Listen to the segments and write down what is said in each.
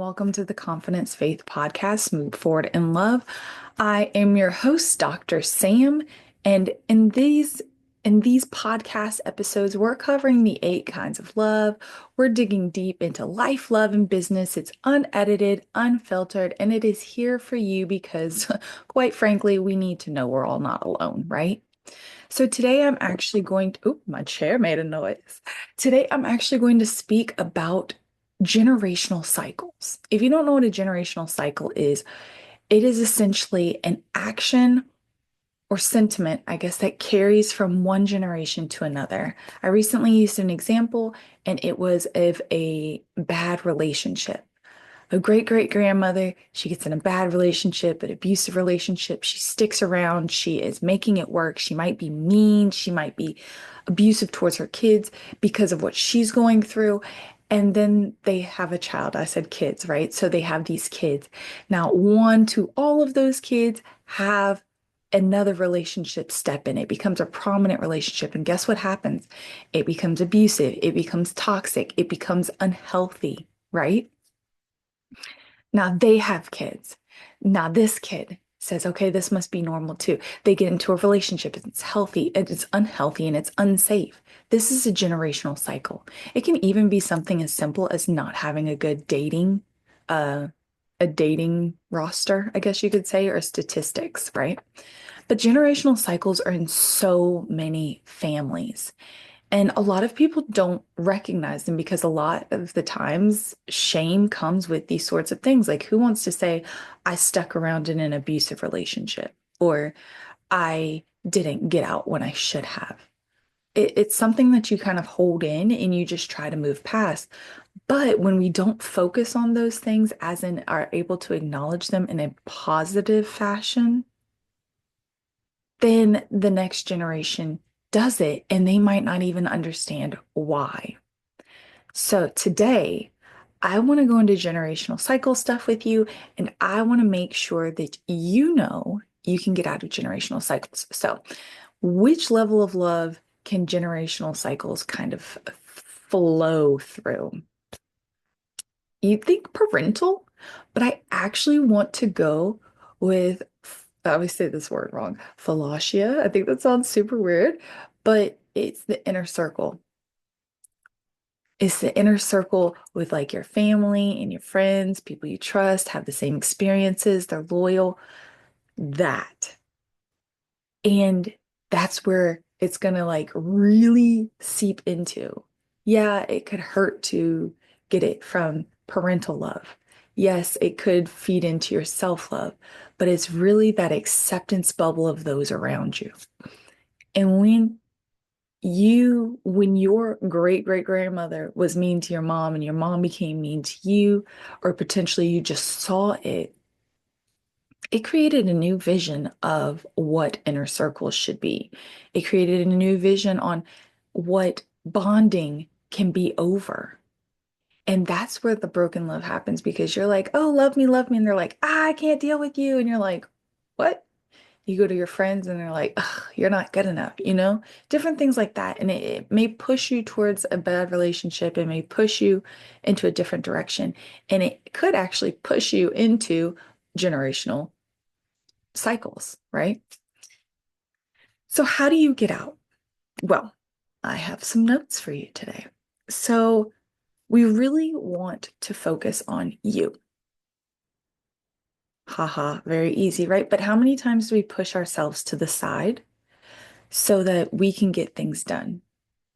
welcome to the Confidence Faith Podcast, Move Forward in Love. I am your host, Dr. Sam, and in these podcast episodes, we're covering the 8 kinds of love. We're digging deep into life, love, and business. It's unedited, unfiltered, and it is here for you because, quite frankly, we need to know we're all not alone, right? So today I'm actually going to, oh, my chair made a noise. Today I'm actually going to speak about generational cycles. If you don't know what a generational cycle is, it is essentially an action or sentiment, I guess, that carries from one generation to another. I recently used an example, and it was of a bad relationship. A great great grandmother, she gets in a bad relationship, an abusive relationship. She sticks around. She is making it work. She might be mean. She might be abusive towards her kids because of what she's going through. And then they have a child. I said kids, right? So they have these kids. Now, one to all of those kids have another relationship step in. It becomes a prominent relationship. And guess what happens? It becomes abusive. It becomes toxic. It becomes unhealthy, right? Now they have kids. Now this kid says, okay, this must be normal too. They get into a relationship. It's healthy, it's unhealthy, and it's unsafe. This is a generational cycle. It can even be something as simple as not having a good uh, a dating roster, I guess you could say, or statistics, right? But generational cycles are in so many families. And a lot of people don't recognize them because a lot of the times shame comes with these sorts of things. Like, who wants to say, I stuck around in an abusive relationship or I didn't get out when I should have? It's something that you kind of hold in and you just try to move past. But when we don't focus on those things, as in are able to acknowledge them in a positive fashion, then the next generation does it and they might not even understand why. So today, I want to go into generational cycle stuff with you, and I want to make sure that you know you can get out of generational cycles. So, which level of love can generational cycles kind of flow through? You'd think parental, but I actually want to go with, I always say this word wrong, philautia. I think that sounds super weird, but it's the inner circle. It's the inner circle with like your family and your friends, people you trust, have the same experiences, they're loyal. That. And that's where it's going to like really seep into. Yeah, it could hurt to get it from parental love. Yes, it could feed into your self-love, but it's really that acceptance bubble of those around you. And when your great great grandmother was mean to your mom and your mom became mean to you, or potentially you just saw it, it created a new vision of what inner circles should be. It created a new vision on what bonding can be over. And that's where the broken love happens because you're like, oh, love me, love me. And they're like, I can't deal with you. And you're like, what? You go to your friends and they're like, ugh, you're not good enough, different things like that. And it may push you towards a bad relationship. It may push you into a different direction. And it could actually push you into generational cycles, right? So, how do you get out? Well, I have some notes for you today. So, we really want to focus on you. Haha, very easy, right? But how many times do we push ourselves to the side so that we can get things done?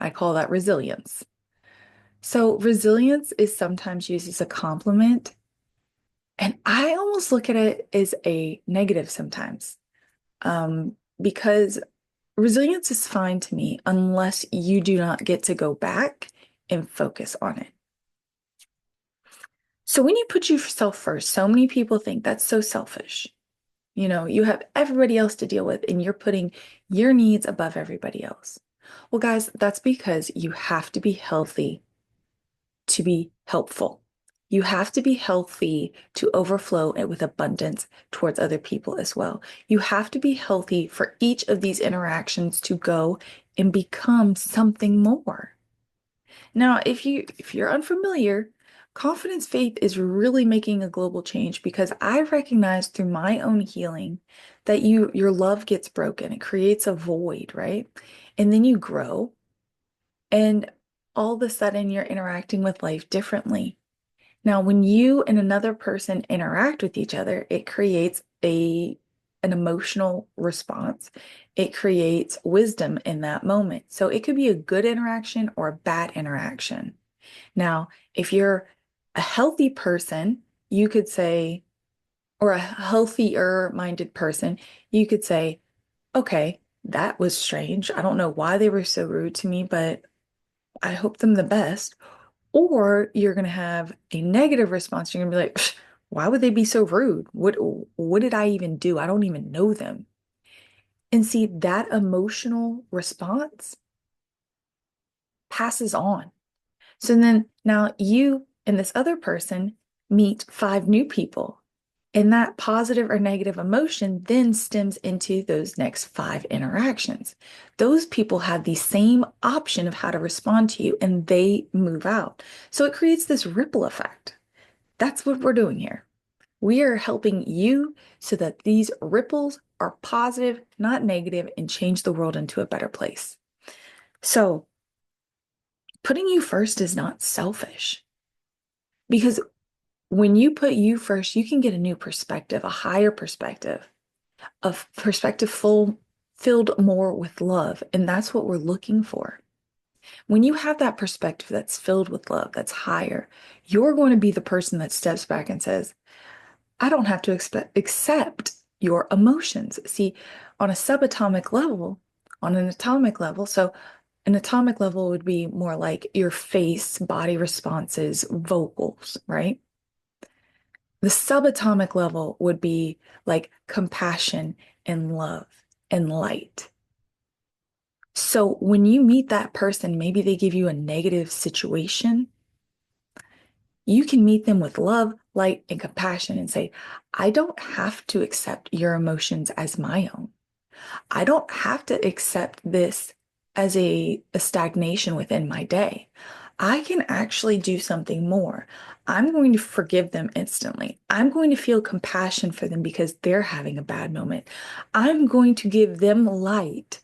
I call that resilience. So, resilience is sometimes used as a compliment, and I almost look at it as a negative sometimes, because resilience is fine to me unless you do not get to go back and focus on it. So, when you put yourself first, so many people think that's so selfish. You have everybody else to deal with, and you're putting your needs above everybody else. Well, guys, that's because you have to be healthy to be helpful. You have to be healthy to overflow it with abundance towards other people as well. You have to be healthy for each of these interactions to go and become something more. Now, if you're unfamiliar, Confidence faith is really making a global change because I recognize through my own healing that your love gets broken. It creates a void, right? And then you grow and all of a sudden you're interacting with life differently. Now, when you and another person interact with each other, it creates an emotional response. It creates wisdom in that moment. So it could be a good interaction or a bad interaction. Now, if you're a healthy person, you could say, or a healthier minded person, you could say, okay, that was strange. I don't know why they were so rude to me, but I hope them the best. Or you're going to have a negative response. You're going to be like, "Psh, why would they be so rude? What did I even do? I don't even know them." And see, that emotional response passes on. So then now you and this other person meet five new people. And that positive or negative emotion then stems into those next five interactions. Those people have the same option of how to respond to you and they move out. So it creates this ripple effect. That's what we're doing here. We are helping you so that these ripples are positive, not negative, and change the world into a better place. So putting you first is not selfish because when you put you first, you can get a new perspective, a higher perspective, a perspective filled more with love. And that's what we're looking for. When you have that perspective that's filled with love, that's higher, you're going to be the person that steps back and says, I don't have to accept your emotions. See, on a subatomic level, on an atomic level, so an atomic level would be more like your face, body responses, vocals, right? The subatomic level would be like compassion and love and light. So when you meet that person, maybe they give you a negative situation, you can meet them with love, light, and compassion and say, I don't have to accept your emotions as my own. I don't have to accept this as a stagnation within my day. I can actually do something more. I'm going to forgive them instantly. I'm going to feel compassion for them because they're having a bad moment. I'm going to give them light.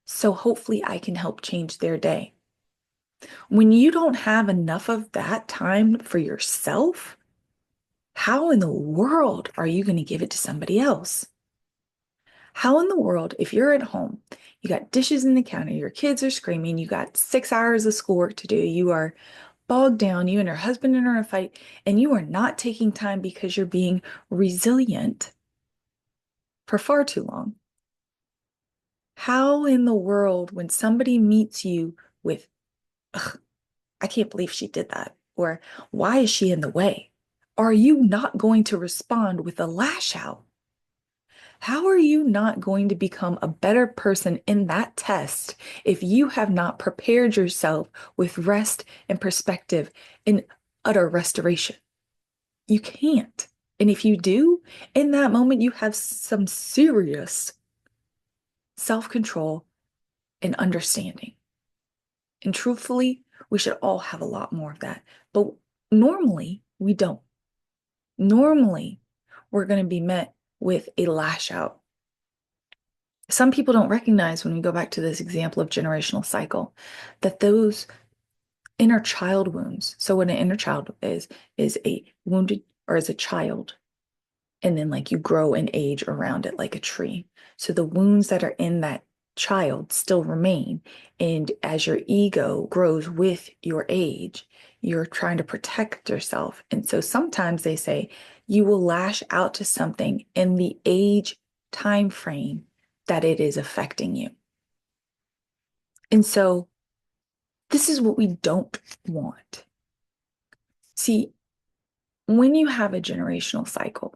So hopefully I can help change their day. When you don't have enough of that time for yourself, how in the world are you going to give it to somebody else? How in the world, if you're at home, you got dishes in the counter, your kids are screaming, you got 6 hours of schoolwork to do, you are bogged down, you and your husband are in a fight, and you are not taking time because you're being resilient for far too long. How in the world, when somebody meets you with, ugh, I can't believe she did that, or why is she in the way? Are you not going to respond with a lash out? How are you not going to become a better person in that test if you have not prepared yourself with rest and perspective and utter restoration? You can't. And if you do, in that moment, you have some serious self-control and understanding. And truthfully, we should all have a lot more of that. But normally, we don't. Normally, we're going to be met with a lash out. Some people don't recognize when we go back to this example of generational cycle that those inner child wounds. So what an inner child is a wounded or is a child. And then like you grow and age around it like a tree. So the wounds that are in that child still remain. And as your ego grows with your age, you're trying to protect yourself. And so sometimes they say you will lash out to something in the age time frame that it is affecting you. And so this is what we don't want. See, when you have a generational cycle,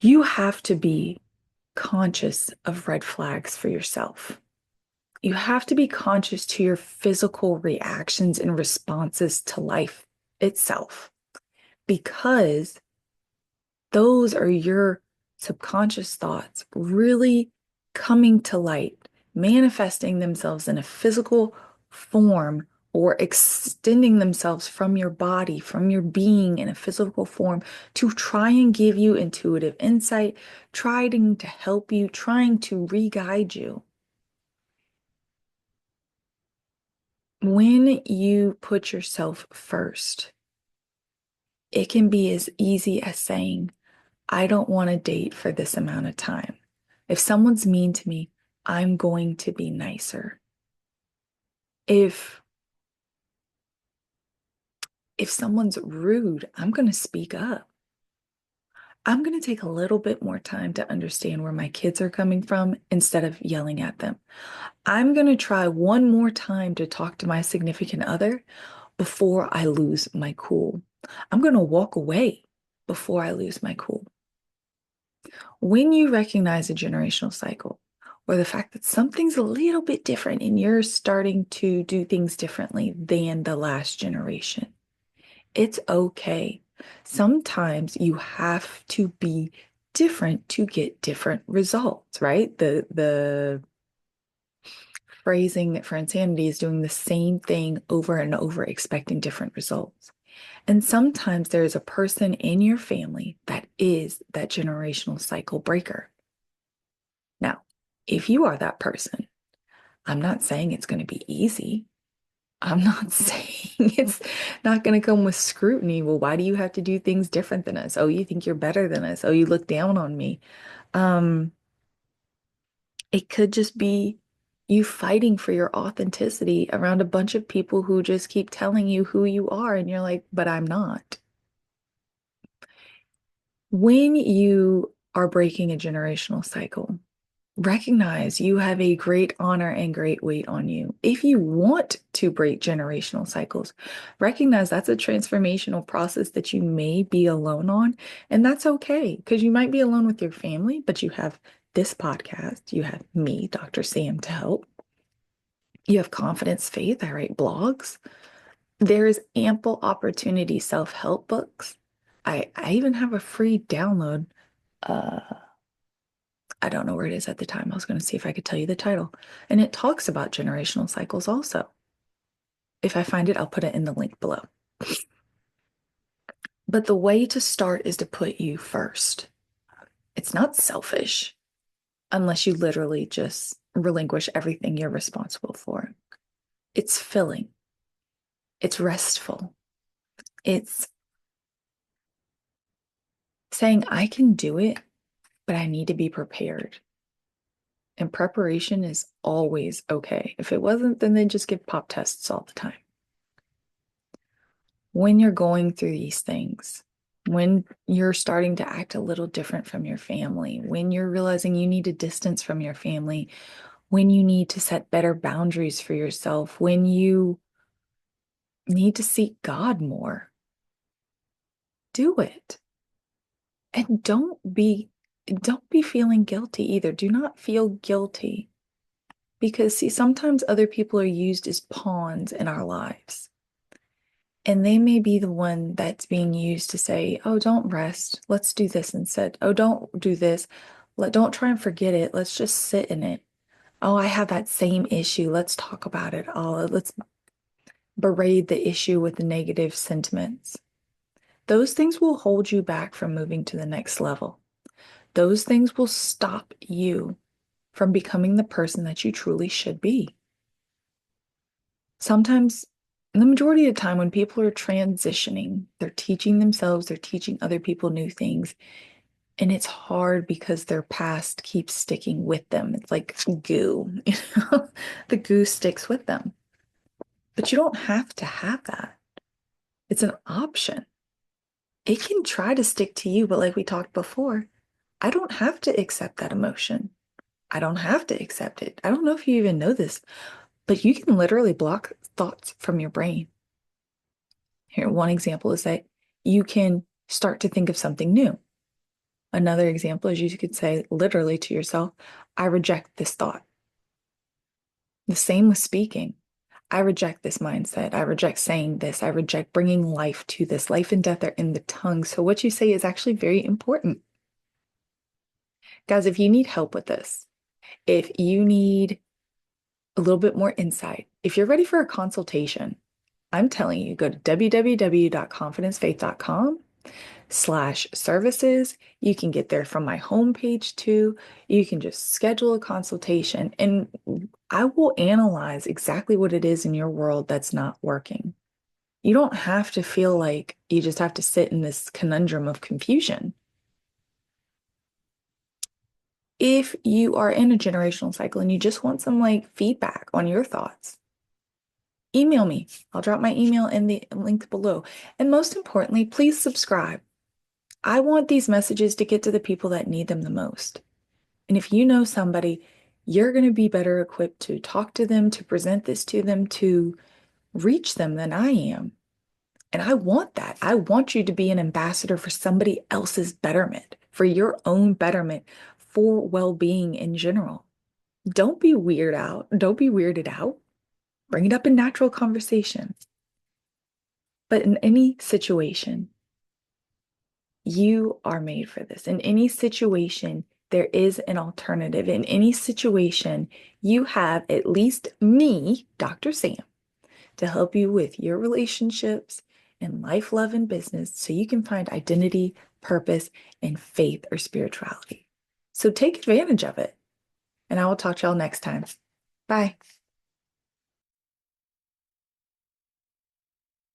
you have to be conscious of red flags for yourself. You have to be conscious to your physical reactions and responses to life itself, because those are your subconscious thoughts really coming to light, manifesting themselves in a physical form or extending themselves from your body, from your being in a physical form to try and give you intuitive insight, trying to help you, trying to re-guide you. When you put yourself first, it can be as easy as saying, I don't want to date for this amount of time. If someone's mean to me, I'm going to be nicer. If if someone's rude, I'm going to speak up. I'm going to take a little bit more time to understand where my kids are coming from instead of yelling at them. I'm going to try one more time to talk to my significant other before I lose my cool. I'm going to walk away before I lose my cool. When you recognize a generational cycle or the fact that something's a little bit different and you're starting to do things differently than the last generation, it's okay. Sometimes you have to be different to get different results, right? The phrasing for insanity is doing the same thing over and over, expecting different results. And sometimes there is a person in your family that is that generational cycle breaker. Now, if you are that person, I'm not saying it's going to be easy. I'm not saying it's not going to come with scrutiny. Well, why do you have to do things different than us? Oh, you think you're better than us. Oh, you look down on me. Um, it could just be you fighting for your authenticity around a bunch of people who just keep telling you who you are, and you're like, but I'm not. When you are breaking a generational cycle, recognize you have a great honor and great weight on you. If you want to break generational cycles, recognize that's a transformational process that you may be alone on. And that's okay because you might be alone with your family, but you have this podcast, you have me, Dr. Sam, to help. You have confidence, faith. I write blogs. There is ample opportunity self-help books. I even have a free download. Uh, I don't know where it is at the time. I was going to see if I could tell you the title. And it talks about generational cycles also. If I find it, I'll put it in the link below. But the way to start is to put you first. It's not selfish unless you literally just relinquish everything you're responsible for. It's filling. It's restful. It's saying, I can do it, but I need to be prepared. And preparation is always okay. If it wasn't, then they just give pop tests all the time. When you're going through these things, when you're starting to act a little different from your family, when you're realizing you need a distance from your family, when you need to set better boundaries for yourself, when you need to seek God more, do it. And don't be feeling guilty either. Do not feel guilty because see, sometimes other people are used as pawns in our lives. And they may be the one that's being used to say, oh, don't rest. Let's do this instead. Oh, don't do this. Don't try and forget it. Let's just sit in it. Oh, I have that same issue. Let's talk about it. Oh, let's berate the issue with the negative sentiments. Those things will hold you back from moving to the next level. Those things will stop you from becoming the person that you truly should be. Sometimes, the majority of the time, when people are transitioning, they're teaching themselves, they're teaching other people new things. And it's hard because their past keeps sticking with them. It's like goo, the goo sticks with them. But you don't have to have that. It's an option. It can try to stick to you, but like we talked before, I don't have to accept that emotion. I don't have to accept it. I don't know if you even know this, but you can literally block thoughts from your brain. Here, one example is that you can start to think of something new. Another example is you could say literally to yourself, I reject this thought. The same with speaking. I reject this mindset. I reject saying this. I reject bringing life to this. Life and death are in the tongue. So what you say is actually very important. Guys, if you need help with this, if you need a little bit more insight, if you're ready for a consultation, I'm telling you, go to www.confidencefaith.com/services. You can get there from my homepage too. You can just schedule a consultation and I will analyze exactly what it is in your world that's not working. You don't have to feel like you just have to sit in this conundrum of confusion. If you are in a generational cycle and you just want some like feedback on your thoughts, email me. I'll drop my email in the link below. And most importantly, please subscribe. I want these messages to get to the people that need them the most. And if you know somebody, you're going to be better equipped to talk to them, to present this to them, to reach them than I am. And I want that. I want you to be an ambassador for somebody else's betterment, for your own betterment, for well-being in general. Don't be weird out. Don't be weirded out. Bring it up in natural conversation. But in any situation, you are made for this. In any situation, there is an alternative. In any situation, you have at least me, Dr. Sam, to help you with your relationships and life, love, and business so you can find identity, purpose, and faith or spirituality. So take advantage of it. And I will talk to y'all next time. Bye.